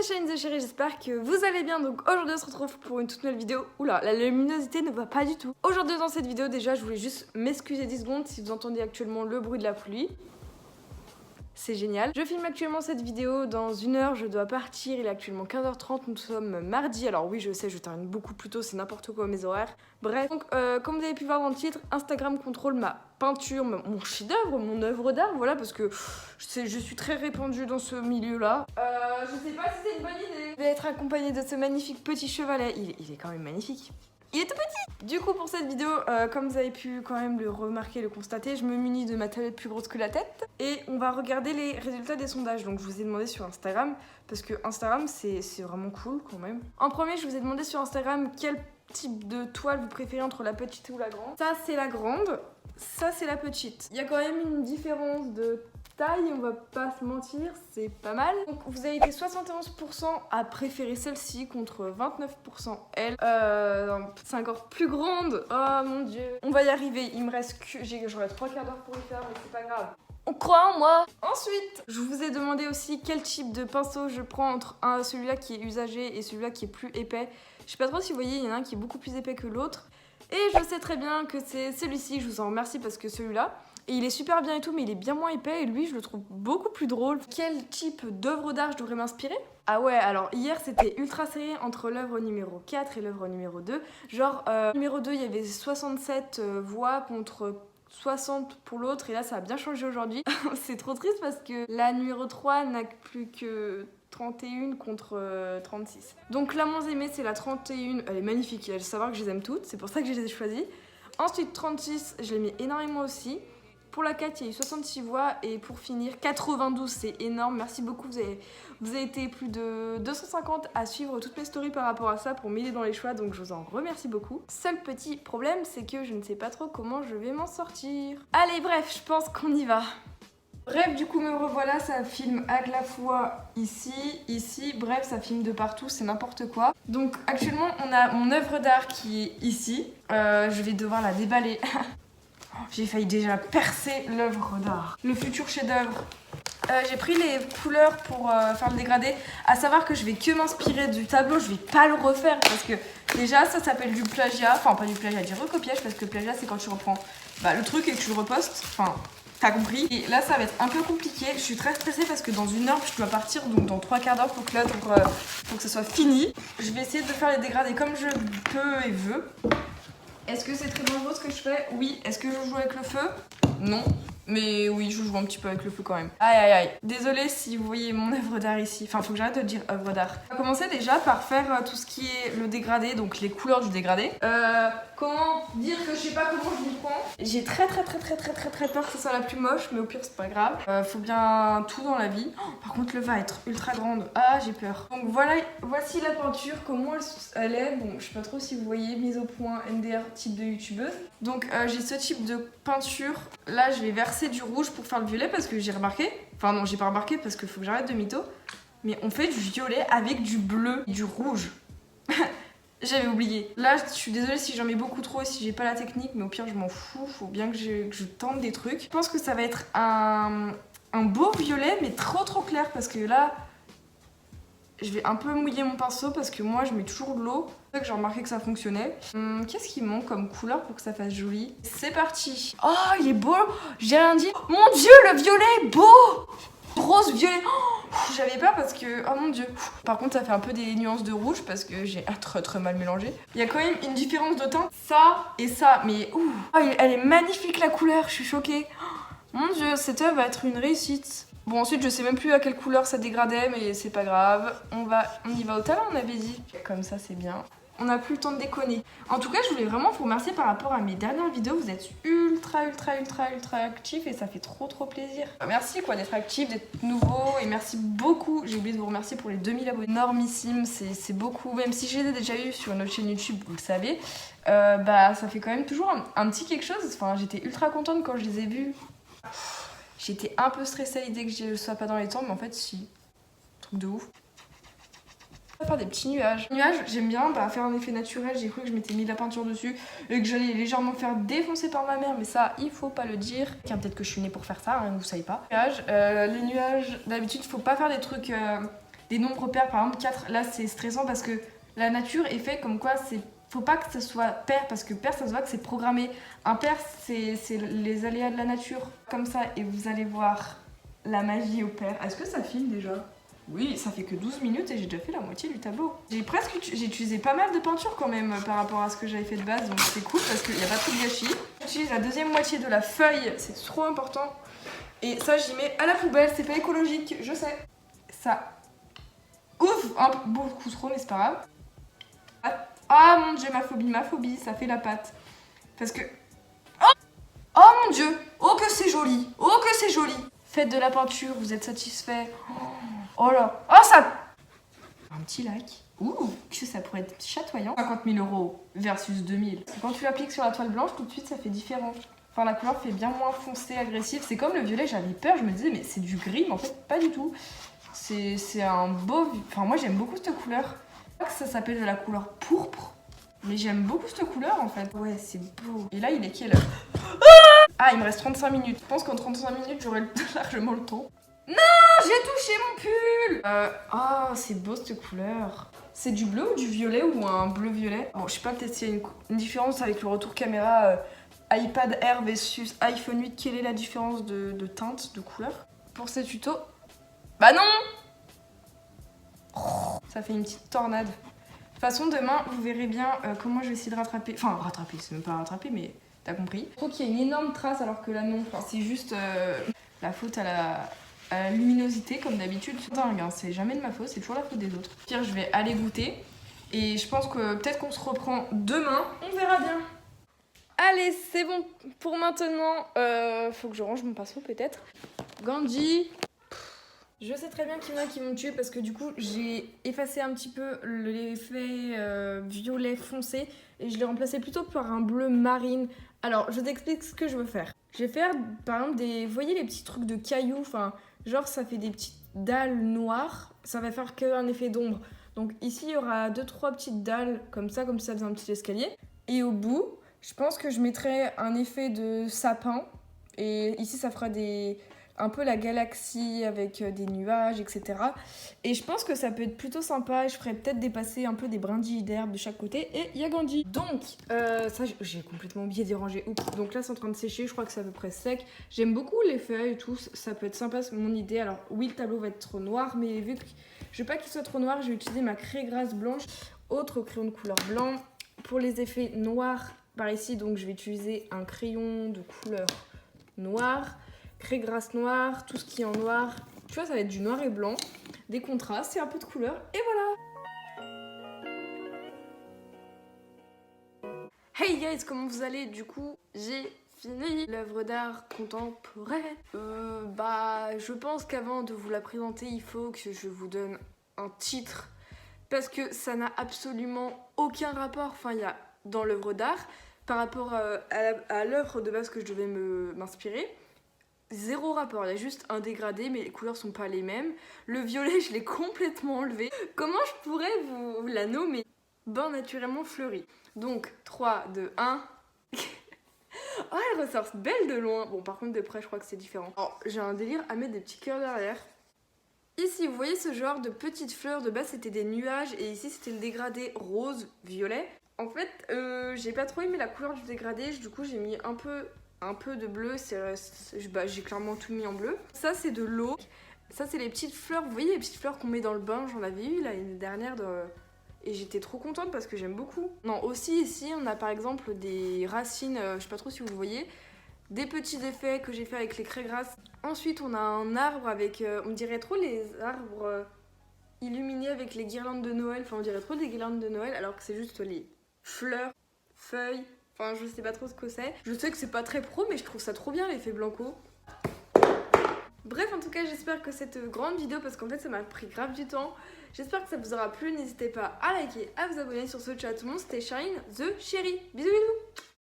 c'est Shine chérie, j'espère que vous allez bien. Donc aujourd'hui on se retrouve pour une toute nouvelle vidéo. Oula, la luminosité ne va pas du tout. Aujourd'hui dans cette vidéo déjà je voulais juste m'excuser 10 secondes si vous entendez actuellement le bruit de la pluie. C'est génial. Je filme actuellement cette vidéo dans 1 heure, je dois partir, il est actuellement 15h30, nous sommes mardi. Alors oui je sais, je termine beaucoup plus tôt, c'est n'importe quoi mes horaires. Bref, donc comme vous avez pu voir dans le titre, Instagram contrôle ma peinture, mon chef-d'œuvre, mon œuvre d'art, voilà, parce que je suis très répandue dans ce milieu-là. Je sais pas si c'est une bonne idée. Je vais être accompagnée de ce magnifique petit chevalet, il est quand même magnifique. Il est tout petit. Du coup pour cette vidéo, comme vous avez pu quand même le remarquer, le constater, je me munis de ma tablette plus grosse que la tête. Et on va regarder les résultats des sondages. Donc je vous ai demandé sur Instagram, parce que Instagram c'est vraiment cool quand même. En premier je vous ai demandé sur Instagram quel type de toile vous préférez entre la petite ou la grande. Ça c'est la grande, ça c'est la petite. Il y a quand même une différence de taille, on va pas se mentir, c'est pas mal. Donc vous avez été 71% à préférer celle-ci contre 29% elle. C'est encore plus grande. Oh mon dieu. On va y arriver, il me reste que... J'aurai 3 quarts d'heure pour y faire, mais c'est pas grave. On croit en moi. Ensuite, je vous ai demandé aussi quel type de pinceau je prends entre celui-là qui est usagé et celui-là qui est plus épais. Je sais pas trop si vous voyez, il y en a un qui est beaucoup plus épais que l'autre. Et je sais très bien que c'est celui-ci, je vous en remercie parce que celui-là, et il est super bien et tout, mais il est bien moins épais et lui, je le trouve beaucoup plus drôle. Quel type d'œuvre d'art je devrais m'inspirer? Ah ouais, alors hier, c'était ultra serré entre l'œuvre numéro 4 et l'œuvre numéro 2. Genre, numéro 2, il y avait 67 voix contre 60 pour l'autre, et là, ça a bien changé aujourd'hui. C'est trop triste parce que la numéro 3 n'a plus que 31 contre 36. Donc la moins aimée c'est la 31, elle est magnifique, il faut savoir que je les aime toutes, c'est pour ça que je les ai choisies. Ensuite 36, je l'ai mis énormément aussi. Pour la 4, il y a eu 66 voix et pour finir 92, c'est énorme, merci beaucoup, vous avez été plus de 250 à suivre toutes mes stories par rapport à ça pour m'aider dans les choix, donc je vous en remercie beaucoup. Seul petit problème, c'est que je ne sais pas trop comment je vais m'en sortir. Allez bref, je pense qu'on y va. Bref, du coup me revoilà, ça filme à la fois ici, bref, ça filme de partout, c'est n'importe quoi. Donc actuellement, on a mon œuvre d'art qui est ici. Je vais devoir la déballer. J'ai failli déjà percer l'œuvre d'art. Le futur chef-d'œuvre. J'ai pris les couleurs pour faire le dégradé. À savoir que je vais que m'inspirer du tableau, je vais pas le refaire parce que déjà ça s'appelle du plagiat. Enfin pas du plagiat, du recopiage parce que le plagiat c'est quand tu reprends le truc et que tu le repostes. Enfin... T'as compris? Et là ça va être un peu compliqué, je suis très stressée parce que dans 1 heure je dois partir, donc dans 3 quarts d'heure pour que ça soit fini. Je vais essayer de faire les dégradés comme je peux et veux. Est-ce que c'est très dangereux ce que je fais? Oui. Est-ce que je joue avec le feu? Non. Mais oui, je joue un petit peu avec le feu quand même. Aïe aïe aïe. Désolée si vous voyez mon œuvre d'art ici. Enfin, faut que j'arrête de dire œuvre d'art. On va commencer déjà par faire tout ce qui est le dégradé, donc les couleurs du dégradé. Comment dire que je sais pas comment je m'y prends? J'ai très peur que ce soit la plus moche, mais au pire c'est pas grave. Faut bien tout dans la vie. Oh, par contre le va être ultra grande. Ah, j'ai peur. Donc voilà, voici la peinture, comment elle est. Bon, je sais pas trop si vous voyez, mise au point NDR type de youtubeuse. Donc j'ai ce type de peinture. Là, je vais verser du rouge pour faire le violet parce que j'ai remarqué. Enfin non, j'ai pas remarqué parce qu'il faut que j'arrête de mytho. Mais on fait du violet avec du bleu et du rouge. J'avais oublié. Là, je suis désolée si j'en mets beaucoup trop et si j'ai pas la technique, mais au pire, je m'en fous. Faut bien que je tente des trucs. Je pense que ça va être un beau violet, mais trop clair parce que là, je vais un peu mouiller mon pinceau parce que moi, je mets toujours de l'eau. C'est ça que j'ai remarqué que ça fonctionnait. Qu'est-ce qui manque comme couleur pour que ça fasse joli? C'est parti. Oh, il est beau. J'ai rien dit. Mon Dieu, le violet est beau. Rose, violet. Oh, j'avais peur parce que... Oh mon dieu. Par contre, ça fait un peu des nuances de rouge parce que j'ai très mal mélangé. Il y a quand même une différence de teint. Ça et ça. Mais ouh. Oh, elle est magnifique la couleur. Je suis choquée. Oh, mon dieu, cette œuvre va être une réussite. Bon, ensuite, je sais même plus à quelle couleur ça dégradait, mais c'est pas grave. On y va au talent, on avait dit. Comme ça, c'est bien. On n'a plus le temps de déconner. En tout cas, je voulais vraiment vous remercier par rapport à mes dernières vidéos. Vous êtes ultra actifs et ça fait trop plaisir. Merci quoi d'être actifs, d'être nouveaux et merci beaucoup. J'ai oublié de vous remercier pour les 2000 abonnés. Énormissime, c'est beaucoup. Même si je les ai déjà eu sur notre chaîne YouTube, vous le savez. Ça fait quand même toujours un petit quelque chose. Enfin, j'étais ultra contente quand je les ai vus. J'étais un peu stressée à l'idée que je ne sois pas dans les temps, mais en fait, si. Truc de ouf. On va faire des petits nuages. Nuages, j'aime bien faire un effet naturel. J'ai cru que je m'étais mis de la peinture dessus et que j'allais légèrement me faire défoncer par ma mère, mais ça, il faut pas le dire. Tiens, peut-être que je suis née pour faire ça, hein, vous savez pas. Les nuages, d'habitude, faut pas faire des trucs des nombres pairs, par exemple 4. Là c'est stressant parce que la nature est faite comme quoi c'est... Faut pas que ce soit pair parce que pair ça se voit que c'est programmé. Impair c'est les aléas de la nature. Comme ça et vous allez voir la magie au pair. Est-ce que ça filme déjà? Oui, ça fait que 12 minutes et j'ai déjà fait la moitié du tableau. J'ai utilisé pas mal de peinture quand même par rapport à ce que j'avais fait de base, donc c'est cool parce qu'il n'y a pas trop de gâchis. J'utilise la deuxième moitié de la feuille, c'est trop important. Et ça j'y mets à la poubelle, c'est pas écologique, je sais. Ça ouf, beaucoup trop mais c'est pas grave. Ah mon dieu, ma phobie, ça fait la pâte. Parce que... Oh mon dieu, oh que c'est joli, oh que c'est joli. Faites de la peinture, vous êtes satisfait. Oh là, oh ça... Un petit like. Ouh, que ça pourrait être chatoyant. 50 000 € versus 2000. Quand tu l'appliques sur la toile blanche, tout de suite ça fait différent. Enfin la couleur fait bien moins foncé, agressif. C'est comme le violet, j'avais peur, je me disais mais c'est du gris, mais en fait pas du tout. C'est un beau... Enfin moi j'aime beaucoup cette couleur. Je crois que ça s'appelle de la couleur pourpre. Mais j'aime beaucoup cette couleur en fait. Ouais, c'est beau. Et là il est quelle heure? Ah, il me reste 35 minutes. Je pense qu'en 35 minutes j'aurai largement le temps. Non, j'ai touché mon pull. Oh, c'est beau cette couleur. C'est du bleu ou du violet ou un bleu-violet? Bon, je sais pas, peut-être s'il y a une différence avec le retour caméra iPad Air versus iPhone 8. Quelle est la différence de teinte, de couleur? Pour ces tutos... Bah non. Ça fait une petite tornade. De toute façon, demain, vous verrez bien comment je vais essayer de rattraper. Enfin, rattraper, c'est même pas rattraper, mais t'as compris. Je trouve qu'il y a une énorme trace alors que là, non. Enfin, c'est juste la faute à la luminosité, comme d'habitude. C'est dingue, hein. C'est jamais de ma faute, c'est toujours la faute des autres. Pire, je vais aller goûter. Et je pense que peut-être qu'on se reprend demain. On verra bien. Allez, c'est bon pour maintenant. Faut que je range mon pinceau peut-être. Gandhi. Je sais très bien qu'il y en a qui vont me tuer parce que du coup j'ai effacé un petit peu l'effet violet foncé et je l'ai remplacé plutôt par un bleu marine. Alors je t'explique ce que je veux faire. Je vais faire par exemple vous voyez les petits trucs de cailloux, enfin genre ça fait des petites dalles noires, ça va faire qu'un effet d'ombre. Donc ici il y aura 2-3 petites dalles comme ça faisait un petit escalier. Et au bout, je pense que je mettrai un effet de sapin et ici ça fera un peu la galaxie avec des nuages, etc. Et je pense que ça peut être plutôt sympa et je ferais peut-être dépasser un peu des brindilles d'herbe de chaque côté. Et il y a Gandhi. Donc, ça j'ai complètement oublié d'y ranger. Oups. Donc là c'est en train de sécher, je crois que c'est à peu près sec. J'aime beaucoup les feuilles et tout, ça peut être sympa, c'est mon idée. Alors oui, le tableau va être noir, mais vu que je veux pas qu'il soit trop noir, je vais utiliser ma craie grasse blanche. Autre crayon de couleur blanc. Pour les effets noirs, par ici, donc je vais utiliser un crayon de couleur noire. Craie grasse noire, tout ce qui est en noir. Tu vois, ça va être du noir et blanc, des contrastes et un peu de couleur. Et voilà. Hey guys, comment vous allez? Du coup, j'ai fini l'œuvre d'art contemporaine. Je pense qu'avant de vous la présenter, il faut que je vous donne un titre. Parce que ça n'a absolument aucun rapport, enfin il y a dans l'œuvre d'art, par rapport à l'œuvre de base que je devais m'inspirer. Zéro rapport, il y a juste un dégradé mais les couleurs sont pas les mêmes. Le violet je l'ai complètement enlevé. Comment je pourrais vous la nommer? Ben naturellement fleurie. Donc 3, 2, 1. Oh elle ressort belle de loin. Bon par contre de près je crois que c'est différent. Oh, j'ai un délire à mettre des petits cœurs derrière. Ici vous voyez ce genre de petites fleurs, de base c'était des nuages et ici c'était le dégradé rose, violet. En fait j'ai pas trop aimé la couleur du dégradé, du coup j'ai mis un peu de bleu, j'ai clairement tout mis en bleu. Ça c'est de l'eau, ça c'est les petites fleurs, vous voyez les petites fleurs qu'on met dans le bain, j'en avais eu l'année dernière et j'étais trop contente parce que j'aime beaucoup. Non aussi ici on a par exemple des racines, je sais pas trop si vous voyez, des petits effets que j'ai fait avec les craies grasses. Ensuite on a un arbre avec, on dirait trop les arbres illuminés avec les guirlandes de Noël, enfin on dirait trop des guirlandes de Noël alors que c'est juste les fleurs, feuilles. Enfin, je sais pas trop ce que c'est. Je sais que c'est pas très pro, mais je trouve ça trop bien l'effet blanco. Bref, en tout cas, j'espère que cette grande vidéo, parce qu'en fait, ça m'a pris grave du temps. J'espère que ça vous aura plu. N'hésitez pas à liker, à vous abonner sur ce chat. Tout le monde, c'était Charline, the Chérie. Bisous, bisous.